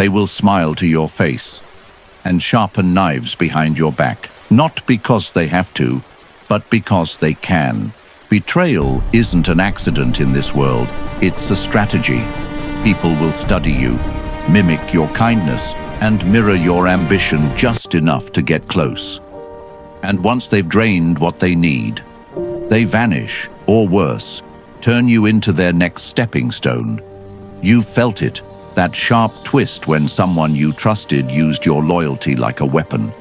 They will smile to your face and sharpen knives behind your back, not because they have to, but because they can. Betrayal isn't an accident in this world, it's a strategy. People will study you, mimic your kindness, and mirror your ambition just enough to get close. And once they've drained what they need, they vanish, or worse, turn you into their next stepping stone. You've felt it, that sharp twist when someone you trusted used your loyalty like a weapon.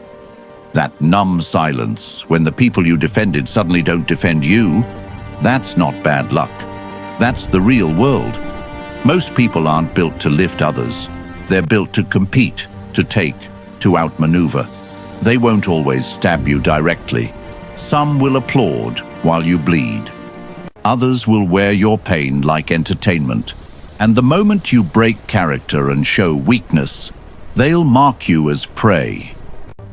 That numb silence when the people you defended suddenly don't defend you. That's not bad luck. That's the real world. Most people aren't built to lift others. They're built to compete, to take, to outmaneuver. They won't always stab you directly. Some will applaud while you bleed. Others will wear your pain like entertainment. And the moment you break character and show weakness, they'll mark you as prey.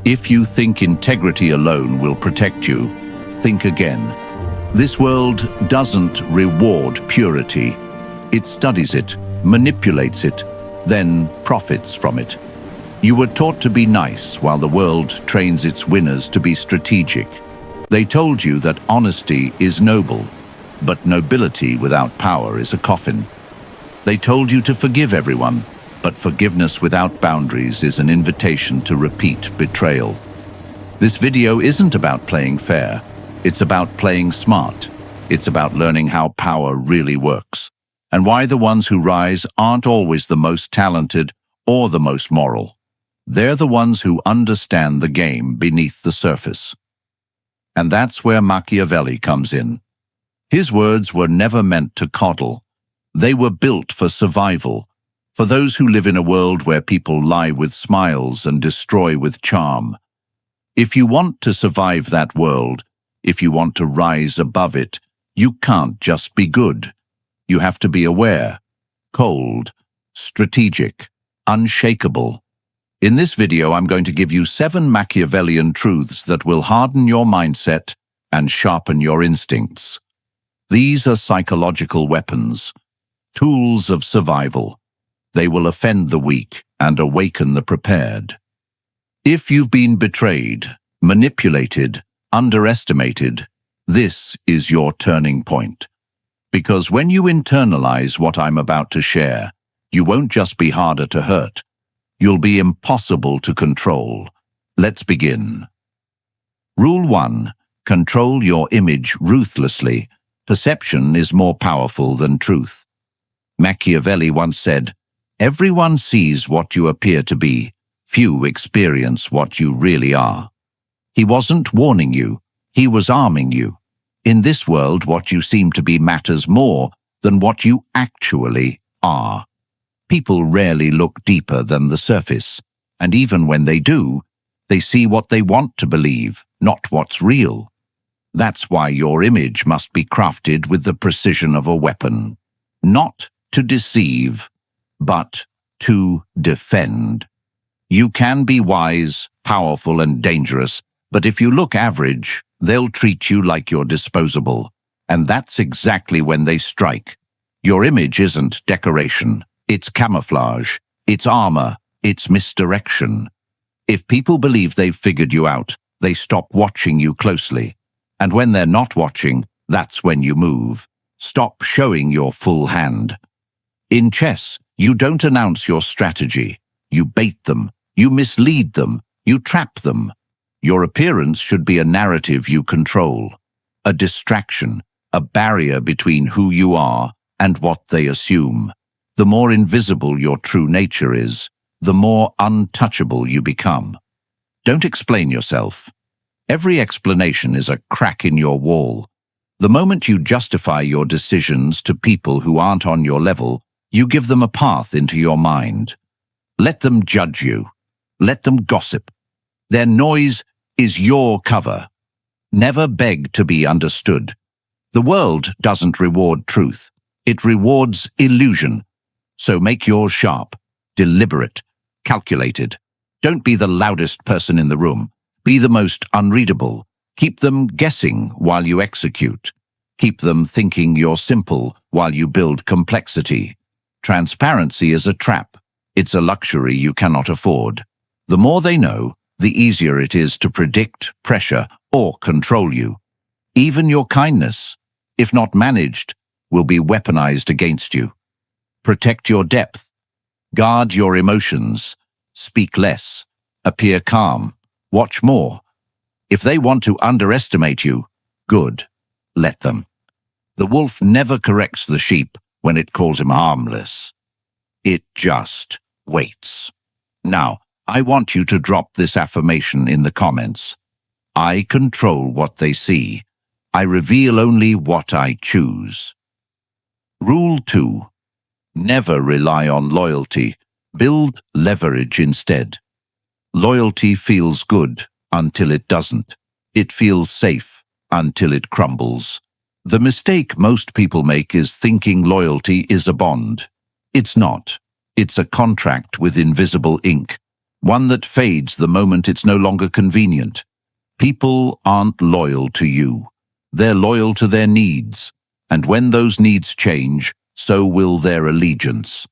If you think integrity alone will protect you, think again. This world doesn't reward purity. It studies it, manipulates it, then profits from it. You were taught to be nice while the world trains its winners to be strategic. They told you that honesty is noble, but nobility without power is a coffin. They told you to forgive everyone, but forgiveness without boundaries is an invitation to repeat betrayal. This video isn't about playing fair. It's about playing smart. It's about learning how power really works, and why the ones who rise aren't always the most talented or the most moral. They're the ones who understand the game beneath the surface. And that's where Machiavelli comes in. His words were never meant to coddle. They were built for survival, for those who live in a world where people lie with smiles and destroy with charm. If you want to survive that world, if you want to rise above it, you can't just be good. You have to be aware, cold, strategic, unshakable. In this video, I'm going to give you 7 Machiavellian truths that will harden your mindset and sharpen your instincts. These are psychological weapons, tools of survival. They will offend the weak and awaken the prepared. If you've been betrayed, manipulated, underestimated, this is your turning point. Because when you internalize what I'm about to share, you won't just be harder to hurt. You'll be impossible to control. Let's begin. Rule 1. Control your image ruthlessly. Perception is more powerful than truth. Machiavelli once said, "Everyone sees what you appear to be. Few experience what you really are." He wasn't warning you. He was arming you. In this world, what you seem to be matters more than what you actually are. People rarely look deeper than the surface, and even when they do, they see what they want to believe, not what's real. That's why your image must be crafted with the precision of a weapon. Not to deceive, but to defend. You can be wise, powerful, and dangerous, but if you look average, they'll treat you like you're disposable. And that's exactly when they strike. Your image isn't decoration. It's camouflage, it's armor, it's misdirection. If people believe they've figured you out, they stop watching you closely. And when they're not watching, that's when you move. Stop showing your full hand. In chess, you don't announce your strategy. You bait them, you mislead them, you trap them. Your appearance should be a narrative you control, a distraction, a barrier between who you are and what they assume. The more invisible your true nature is, the more untouchable you become. Don't explain yourself. Every explanation is a crack in your wall. The moment you justify your decisions to people who aren't on your level, you give them a path into your mind. Let them judge you. Let them gossip. Their noise is your cover. Never beg to be understood. The world doesn't reward truth. It rewards illusion. So make yours sharp, deliberate, calculated. Don't be the loudest person in the room. Be the most unreadable. Keep them guessing while you execute. Keep them thinking you're simple while you build complexity. Transparency is a trap. It's a luxury you cannot afford. The more they know, the easier it is to predict, pressure, or control you. Even your kindness, if not managed, will be weaponized against you. Protect your depth. Guard your emotions. Speak less. Appear calm. Watch more. If they want to underestimate you, good. Let them. The wolf never corrects the sheep when it calls him harmless. It just waits. Now, I want you to drop this affirmation in the comments. I control what they see. I reveal only what I choose. Rule 2. Never rely on loyalty. Build leverage instead. Loyalty feels good until it doesn't. It feels safe until it crumbles. The mistake most people make is thinking loyalty is a bond. It's not. It's a contract with invisible ink, one that fades the moment it's no longer convenient. People aren't loyal to you. They're loyal to their needs, and when those needs change, so will their allegiance.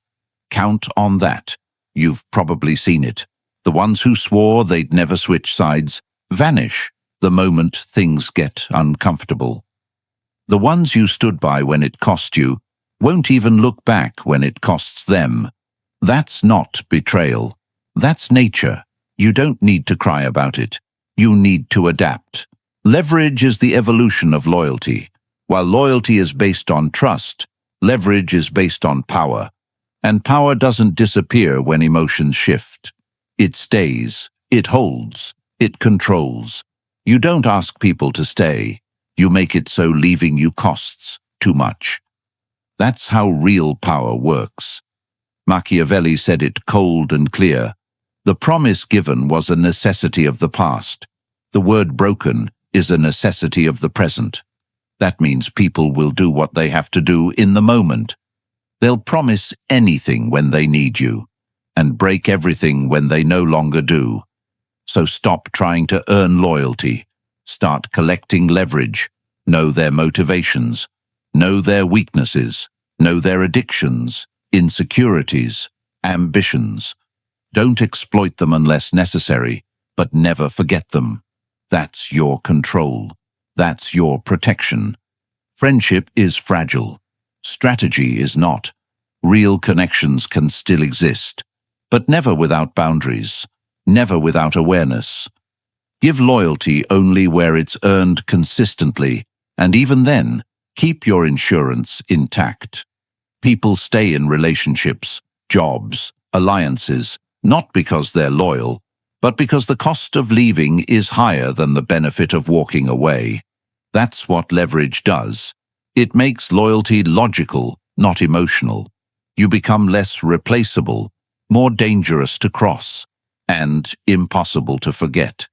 Count on that. You've probably seen it. The ones who swore they'd never switch sides vanish the moment things get uncomfortable. The ones you stood by when it cost you won't even look back when it costs them. That's not betrayal. That's nature. You don't need to cry about it. You need to adapt. Leverage is the evolution of loyalty. While loyalty is based on trust, leverage is based on power. And power doesn't disappear when emotions shift. It stays. It holds. It controls. You don't ask people to stay. You make it so leaving you costs too much. That's how real power works. Machiavelli said it cold and clear. The promise given was a necessity of the past. The word broken is a necessity of the present. That means people will do what they have to do in the moment. They'll promise anything when they need you, and break everything when they no longer do. So stop trying to earn loyalty. Start collecting leverage. Know their motivations. Know their weaknesses. Know their addictions, insecurities, ambitions. Don't exploit them unless necessary, but never forget them. That's your control. That's your protection. Friendship is fragile. Strategy is not. Real connections can still exist, but never without boundaries, never without awareness. Give loyalty only where it's earned consistently, and even then, keep your insurance intact. People stay in relationships, jobs, alliances, not because they're loyal, but because the cost of leaving is higher than the benefit of walking away. That's what leverage does. It makes loyalty logical, not emotional. You become less replaceable, more dangerous to cross, and impossible to forget.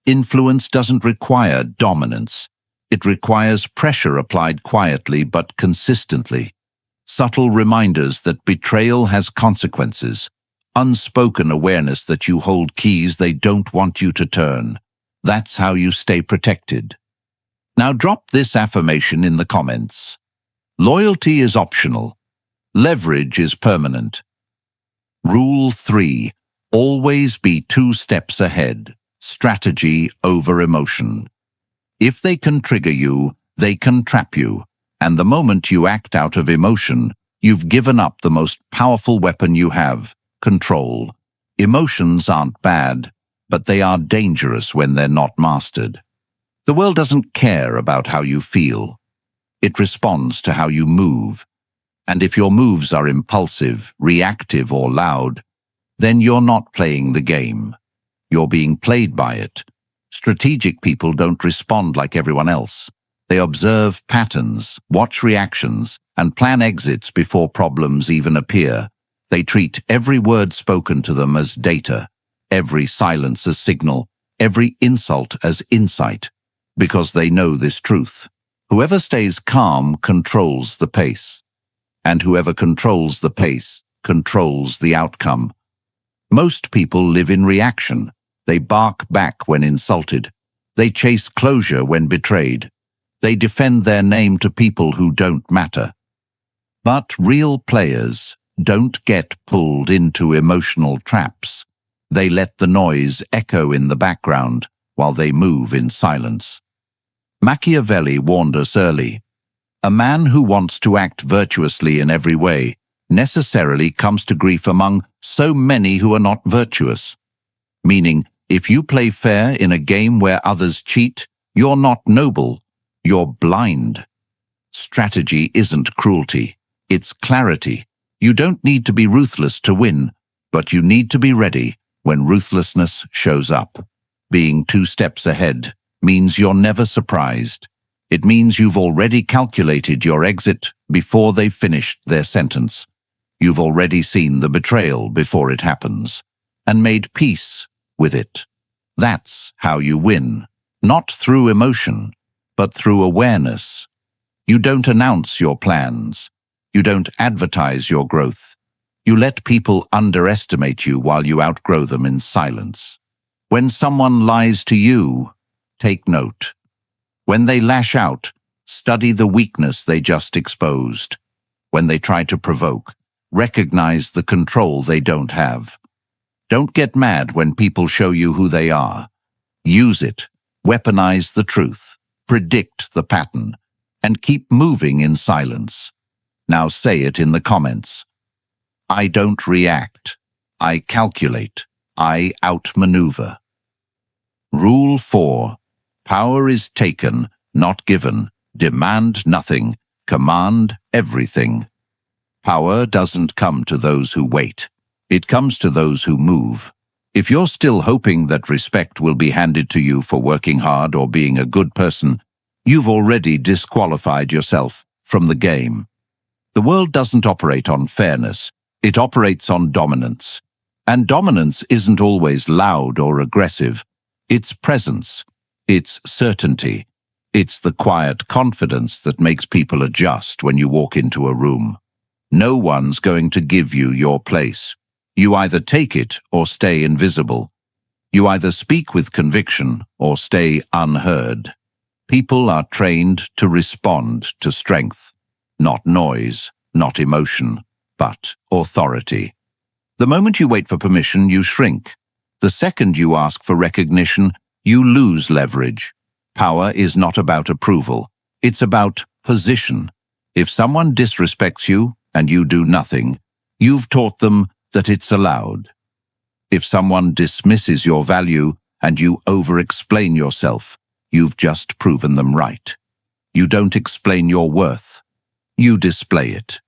Influence doesn't require dominance. It requires pressure applied quietly but consistently. Subtle reminders that betrayal has consequences. Unspoken awareness that you hold keys they don't want you to turn. That's how you stay protected. Now drop this affirmation in the comments. Loyalty is optional. Leverage is permanent. Rule 3. Always be 2 steps ahead. Strategy over emotion. If they can trigger you, they can trap you. And the moment you act out of emotion, you've given up the most powerful weapon you have, control. Emotions aren't bad, but they are dangerous when they're not mastered. The world doesn't care about how you feel. It responds to how you move. And if your moves are impulsive, reactive, or loud, then you're not playing the game. You're being played by it. Strategic people don't respond like everyone else. They observe patterns, watch reactions, and plan exits before problems even appear. They treat every word spoken to them as data, every silence as signal, every insult as insight, because they know this truth. Whoever stays calm controls the pace, and whoever controls the pace controls the outcome. Most people live in reaction. They bark back when insulted. They chase closure when betrayed. They defend their name to people who don't matter. But real players don't get pulled into emotional traps. They let the noise echo in the background while they move in silence. Machiavelli warned us early. A man who wants to act virtuously in every way necessarily comes to grief among so many who are not virtuous. Meaning, if you play fair in a game where others cheat, you're not noble, you're blind. Strategy isn't cruelty, it's clarity. You don't need to be ruthless to win, but you need to be ready when ruthlessness shows up. Being 2 steps ahead means you're never surprised. It means you've already calculated your exit before they've finished their sentence. You've already seen the betrayal before it happens, and made peace with it. That's how you win, not through emotion, but through awareness. You don't announce your plans. You don't advertise your growth. You let people underestimate you while you outgrow them in silence. When someone lies to you, take note. When they lash out, study the weakness they just exposed. When they try to provoke, recognize the control they don't have. Don't get mad when people show you who they are. Use it, weaponize the truth, predict the pattern, and keep moving in silence. Now say it in the comments. I don't react. I calculate. I outmaneuver. Rule 4. Power is taken, not given. Demand nothing. Command everything. Power doesn't come to those who wait. It comes to those who move. If you're still hoping that respect will be handed to you for working hard or being a good person, you've already disqualified yourself from the game. The world doesn't operate on fairness. It operates on dominance. And dominance isn't always loud or aggressive. It's presence. It's certainty. It's the quiet confidence that makes people adjust when you walk into a room. No one's going to give you your place. You either take it or stay invisible. You either speak with conviction or stay unheard. People are trained to respond to strength, not noise, not emotion, but authority. The moment you wait for permission, you shrink. The second you ask for recognition, you lose leverage. Power is not about approval. It's about position. If someone disrespects you and you do nothing, you've taught them that it's allowed. If someone dismisses your value and you over-explain yourself, you've just proven them right. You don't explain your worth. You display it.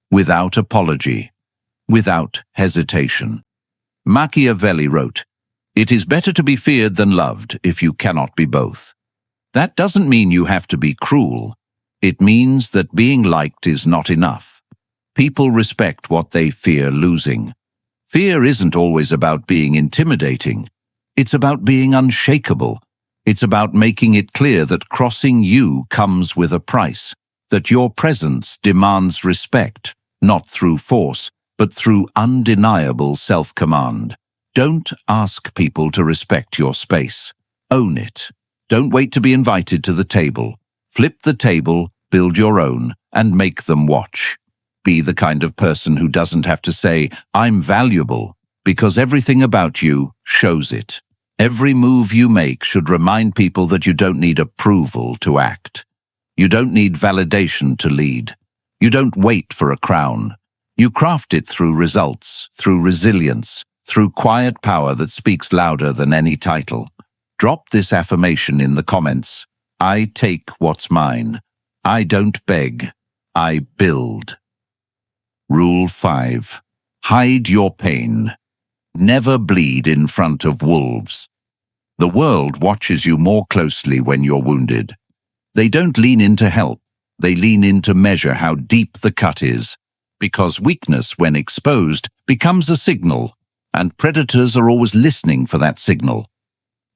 Without apology. Without hesitation. Machiavelli wrote, "It is better to be feared than loved if you cannot be both." That doesn't mean you have to be cruel. It means that being liked is not enough. People respect what they fear losing. Fear isn't always about being intimidating. It's about being unshakable. It's about making it clear that crossing you comes with a price, that your presence demands respect, not through force, but through undeniable self-command. Don't ask people to respect your space. Own it. Don't wait to be invited to the table. Flip the table, build your own, and make them watch. Be the kind of person who doesn't have to say, "I'm valuable," because everything about you shows it. Every move you make should remind people that you don't need approval to act. You don't need validation to lead. You don't wait for a crown. You craft it through results, through resilience, through quiet power that speaks louder than any title. Drop this affirmation in the comments. I take what's mine. I don't beg. I build. Rule 5. Hide your pain. Never bleed in front of wolves. The world watches you more closely when you're wounded. They don't lean in to help. They lean in to measure how deep the cut is. Because weakness, when exposed, becomes a signal, and predators are always listening for that signal.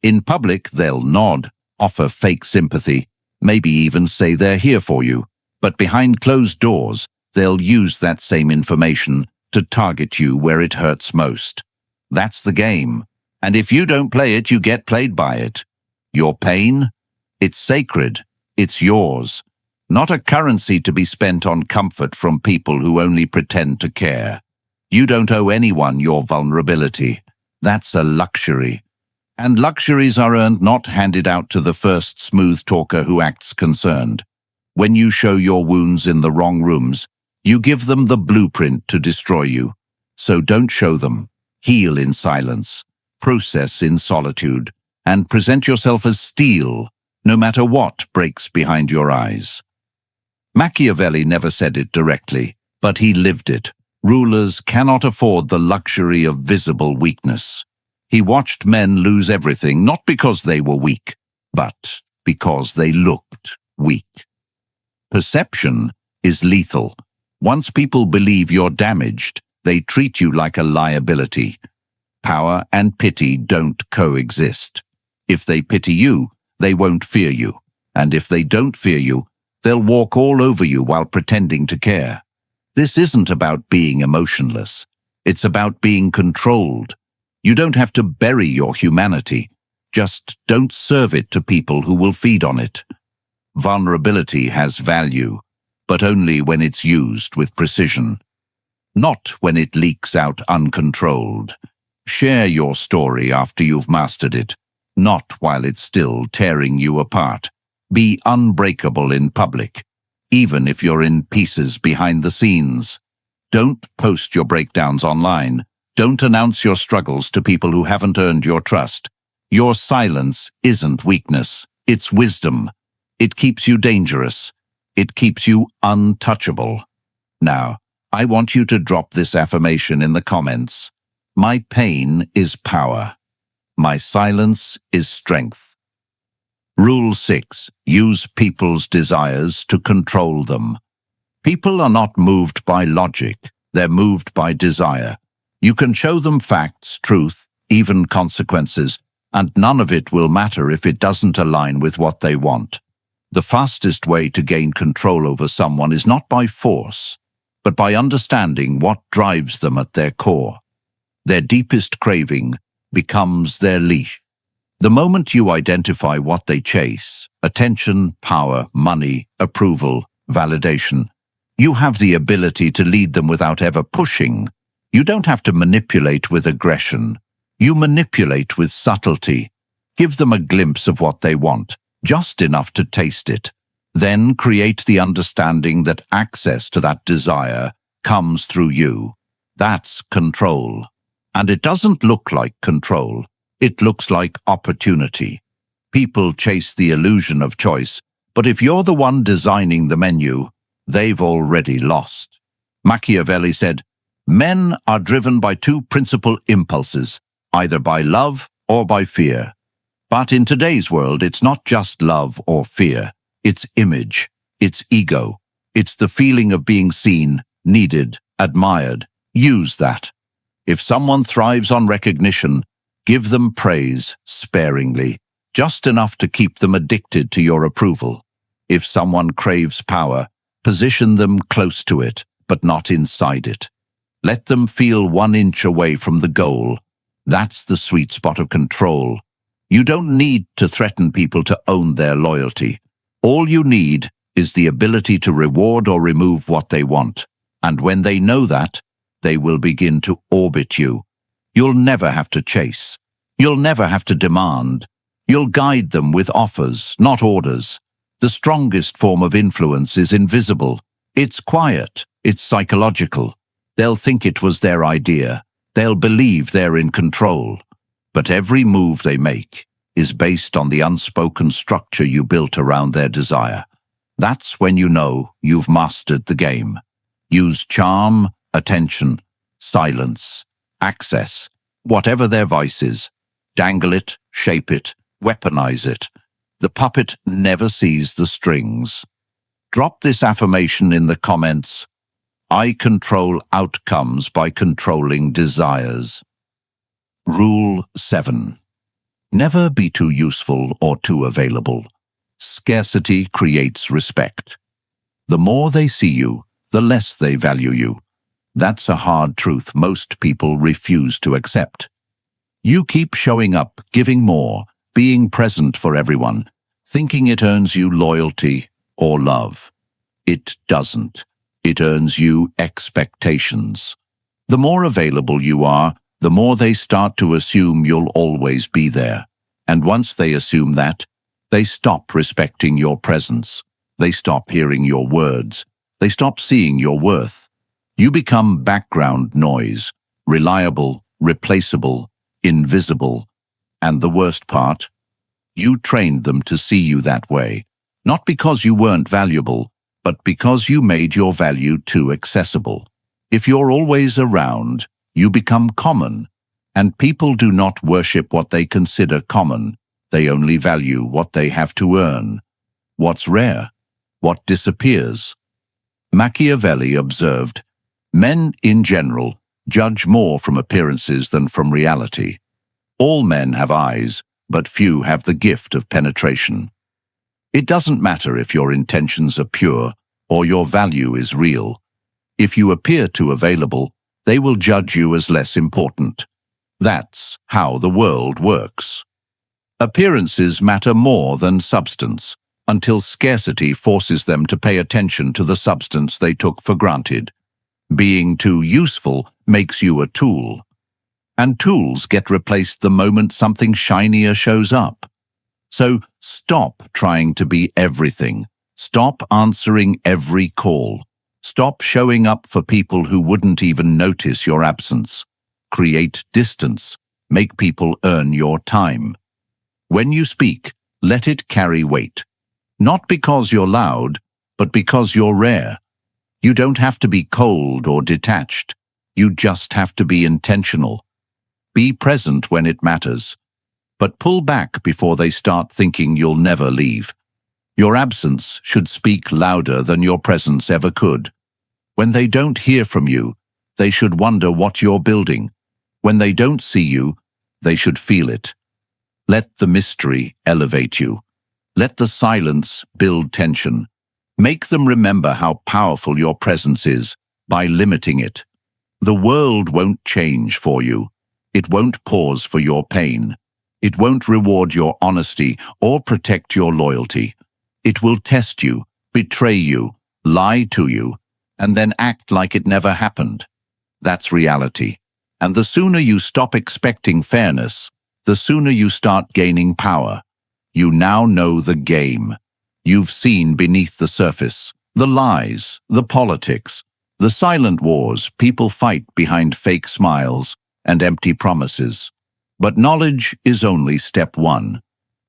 In public, they'll nod, offer fake sympathy, maybe even say they're here for you. But behind closed doors, they'll use that same information to target you where it hurts most. That's the game. And if you don't play it, you get played by it. Your pain? It's sacred. It's yours. not a currency to be spent on comfort from people who only pretend to care. You don't owe anyone your vulnerability. That's a luxury. And luxuries are earned, not handed out to the first smooth talker who acts concerned. When you show your wounds in the wrong rooms, you give them the blueprint to destroy you. So don't show them. Heal in silence, process in solitude, and present yourself as steel, no matter what breaks behind your eyes. Machiavelli never said it directly, but he lived it. Rulers cannot afford the luxury of visible weakness. He watched men lose everything, not because they were weak, but because they looked weak. Perception is lethal. Once people believe you're damaged, they treat you like a liability. Power and pity don't coexist. If they pity you, they won't fear you. And if they don't fear you, they'll walk all over you while pretending to care. This isn't about being emotionless. It's about being controlled. You don't have to bury your humanity. Just don't serve it to people who will feed on it. Vulnerability has value, but only when it's used with precision. Not when it leaks out uncontrolled. Share your story after you've mastered it, not while it's still tearing you apart. Be unbreakable in public, even if you're in pieces behind the scenes. Don't post your breakdowns online. Don't announce your struggles to people who haven't earned your trust. Your silence isn't weakness, it's wisdom. It keeps you dangerous. It keeps you untouchable. Now, I want you to drop this affirmation in the comments. My pain is power. My silence is strength. Rule 6. Use people's desires to control them. People are not moved by logic. They're moved by desire. You can show them facts, truth, even consequences, and none of it will matter if it doesn't align with what they want. The fastest way to gain control over someone is not by force, but by understanding what drives them at their core. Their deepest craving becomes their leash. The moment you identify what they chase, attention, power, money, approval, validation, you have the ability to lead them without ever pushing. You don't have to manipulate with aggression. You manipulate with subtlety. Give them a glimpse of what they want, just enough to taste it. Then create the understanding that access to that desire comes through you. That's control. And it doesn't look like control. It looks like opportunity. People chase the illusion of choice, but if you're the one designing the menu, they've already lost. Machiavelli said, "Men are driven by two principal impulses, either by love or by fear." But in today's world, it's not just love or fear. It's image, it's ego, it's the feeling of being seen, needed, admired. Use that. If someone thrives on recognition, give them praise sparingly, just enough to keep them addicted to your approval. If someone craves power, position them close to it, but not inside it. Let them feel 1 inch away from the goal. That's the sweet spot of control. You don't need to threaten people to own their loyalty. All you need is the ability to reward or remove what they want. And when they know that, they will begin to orbit you. You'll never have to chase. You'll never have to demand. You'll guide them with offers, not orders. The strongest form of influence is invisible. It's quiet. It's psychological. They'll think it was their idea. They'll believe they're in control. But every move they make is based on the unspoken structure you built around their desire. That's when you know you've mastered the game. Use charm, attention, silence, access, whatever their vice is. Dangle it, shape it, weaponize it. The puppet never sees the strings. Drop this affirmation in the comments. I control outcomes by controlling desires. Rule 7. Never be too useful or too available. Scarcity creates respect. The more they see you, the less they value you. That's a hard truth most people refuse to accept. You keep showing up, giving more, being present for everyone, thinking it earns you loyalty or love. It doesn't. It earns you expectations. The more available you are, the more they start to assume you'll always be there. And once they assume that, they stop respecting your presence. They stop hearing your words. They stop seeing your worth. You become background noise, reliable, replaceable, invisible. And the worst part? You trained them to see you that way, not because you weren't valuable, but because you made your value too accessible. If you're always around, you become common, and people do not worship what they consider common. They only value what they have to earn. What's rare? What disappears? Machiavelli observed, "Men in general judge more from appearances than from reality. All men have eyes, but few have the gift of penetration." It doesn't matter if your intentions are pure or your value is real. If you appear too available, they will judge you as less important. That's how the world works. Appearances matter more than substance, until scarcity forces them to pay attention to the substance they took for granted. Being too useful makes you a tool. And tools get replaced the moment something shinier shows up. So stop trying to be everything. Stop answering every call. Stop showing up for people who wouldn't even notice your absence. Create distance. Make people earn your time. When you speak, let it carry weight. Not because you're loud, but because you're rare. You don't have to be cold or detached. You just have to be intentional. Be present when it matters. But pull back before they start thinking you'll never leave. Your absence should speak louder than your presence ever could. When they don't hear from you, they should wonder what you're building. When they don't see you, they should feel it. Let the mystery elevate you. Let the silence build tension. Make them remember how powerful your presence is by limiting it. The world won't change for you. It won't pause for your pain. It won't reward your honesty or protect your loyalty. It will test you, betray you, lie to you, and then act like it never happened. That's reality. And the sooner you stop expecting fairness, the sooner you start gaining power. You now know the game. You've seen beneath the surface, the lies, the politics, the silent wars people fight behind fake smiles and empty promises. But knowledge is only step one.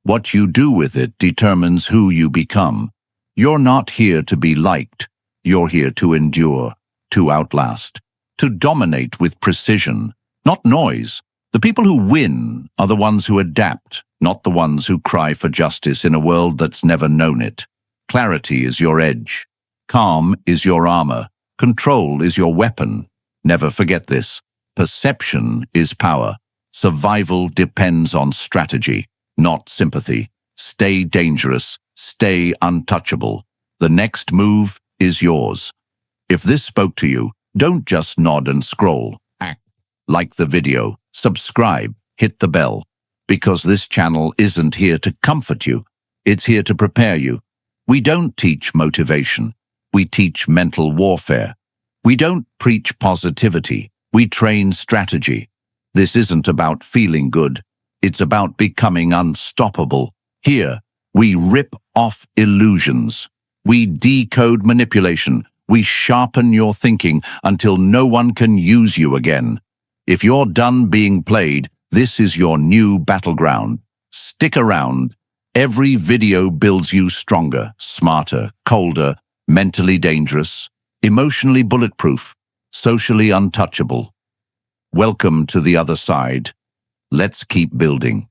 What you do with it determines who you become. You're not here to be liked. You're here to endure, to outlast, to dominate with precision, not noise. The people who win are the ones who adapt, not the ones who cry for justice in a world that's never known it. Clarity is your edge. Calm is your armor. Control is your weapon. Never forget this. Perception is power. Survival depends on strategy, not sympathy. Stay dangerous. Stay untouchable. The next move is yours. If this spoke to you, don't just nod and scroll. Act. Like the video. Subscribe. Hit the bell. Because this channel isn't here to comfort you. It's here to prepare you. We don't teach motivation. We teach mental warfare. We don't preach positivity. We train strategy. This isn't about feeling good. It's about becoming unstoppable. Here, we rip off illusions. We decode manipulation. We sharpen your thinking until no one can use you again. If you're done being played, this is your new battleground. Stick around. Every video builds you stronger, smarter, colder, mentally dangerous, emotionally bulletproof, socially untouchable. Welcome to the other side. Let's keep building.